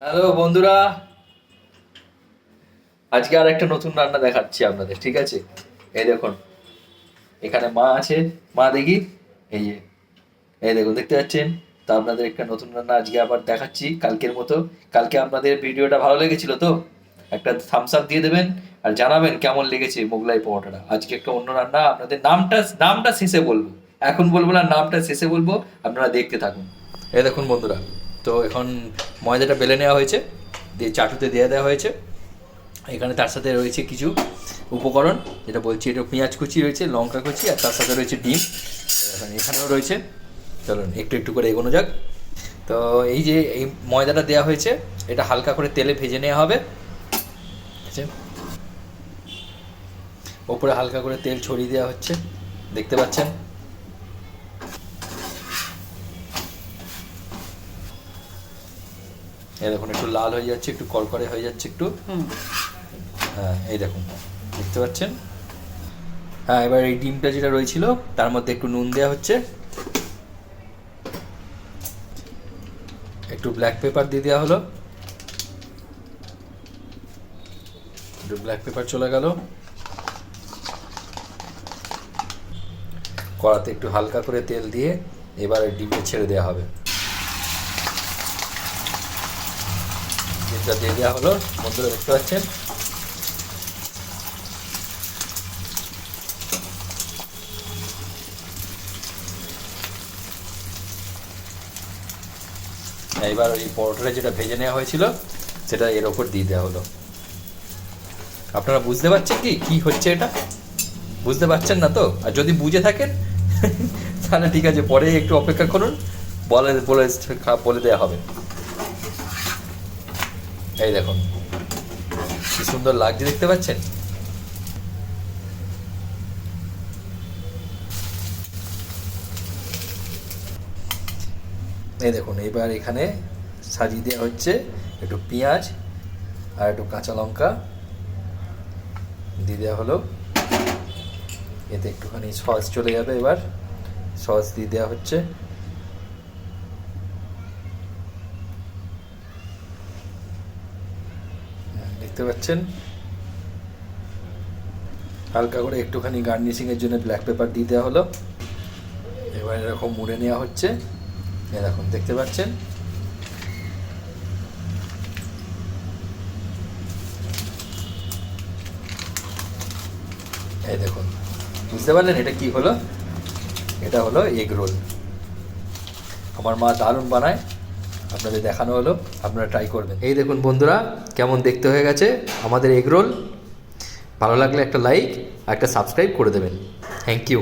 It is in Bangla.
হ্যালো বন্ধুরা, আজকে আর একটা নতুন রান্না দেখাচ্ছি আপনাদের। ঠিক আছে, এই দেখুন, এখানে মা আছে। মা দেখি, এই যে, এই দেখুন, দেখতে পাচ্ছেন? তো আপনাদের একটা নতুন রান্না আজকে আবার দেখাচ্ছি কালকের মতো। কালকে আপনাদের ভিডিওটা ভালো লেগেছিল তো একটা থামস আপ দিয়ে দেবেন আর জানাবেন কেমন লেগেছে মোগলাই পরোটাটা। আজকে একটা অন্য রান্না, আপনাদের নামটা শেষে বলবো, এখন বলবো না, নামটা শেষে বলবো, আপনারা দেখতে থাকুন। এই দেখুন বন্ধুরা, তো এখন ময়দাটা বেলে নেওয়া হয়েছে, দিয়ে চাটুতে দিয়ে দেওয়া হয়েছে। এখানে তার সাথে রয়েছে কিছু উপকরণ, যেটা বলছি, এটা পেঁয়াজ কুচি রয়েছে, লঙ্কা কুচি, আর তার সাথে রয়েছে ডিম। এখানেও রয়েছে। চলুন একটু একটু করে এগোনো যাক। তো এই যে এই ময়দাটা দেওয়া হয়েছে, এটা হালকা করে তেলে ভেজে নেওয়া হবে। ঠিক আছে, ওপরে হালকা করে তেল ছড়িয়ে দেওয়া হচ্ছে, দেখতে পাচ্ছেন? এই দেখুন, একটু লাল হয়ে যাচ্ছে, একটু কড়কড়ে হয়ে যাচ্ছে একটু। হ্যাঁ, এই দেখুন, দেখতে পাচ্ছেন? হ্যাঁ, এবার এই ডিমটা যেটা রয়েছিল তার মধ্যে একটু নুন দেওয়া হচ্ছে, একটু ব্ল্যাক পেপার দিয়ে দেওয়া হলো, একটু ব্ল্যাক পেপার চলে গেল। কড়াতে একটু হালকা করে তেল দিয়ে এবার ডিমটা ছেড়ে দেওয়া হবে। ডিমটা দিয়ে দেওয়া হলো, বন্ধুরা দেখতে পাচ্ছেন? এবার ওই পরোটাটা যেটা ভেজে নেওয়া হয়েছিল সেটা এর ওপর দিয়ে দেওয়া হলো। আপনারা বুঝতে পারছেন কি কি হচ্ছে এটা? বুঝতে পারছেন না তো? আর যদি বুঝে থাকেন তাহলে ঠিক আছে, পরে একটু অপেক্ষা করুন, বলে বলে বলে দেওয়া হবে। এই দেখুন কি সুন্দর লাগছে, দেখতে পাচ্ছেন? এই দেখুন, এবার এখানে সাজিয়ে দেওয়া হচ্ছে একটু পেঁয়াজ আর একটু কাঁচা লঙ্কা দিয়ে দেওয়া হলো। এতে একটুখানি সস চলে যাবে, এবার সস দিয়ে দেওয়া হচ্ছে। দেখতে পাচ্ছেন? হালকা করে একটুখানি গার্নিশিংয়ের জন্য ব্ল্যাক পেপার দিয়ে দেওয়া হলো। এবার এরকম মুড়ে নেওয়া হচ্ছে, এরকম, দেখতে পাচ্ছেন? এই দেখুন, বুঝতে পারলেন এটা কি হলো? এটা হলো এগ রোল। আমার মা দারুণ বানায়, আপনাদের দেখানো হলো, আপনারা ট্রাই করবেন। এই দেখুন বন্ধুরা, কেমন দেখতে হয়ে গেছে আমাদের এগ রোল। ভালো লাগলে একটা লাইক আর একটা সাবস্ক্রাইব করে দেবেন। Thank you.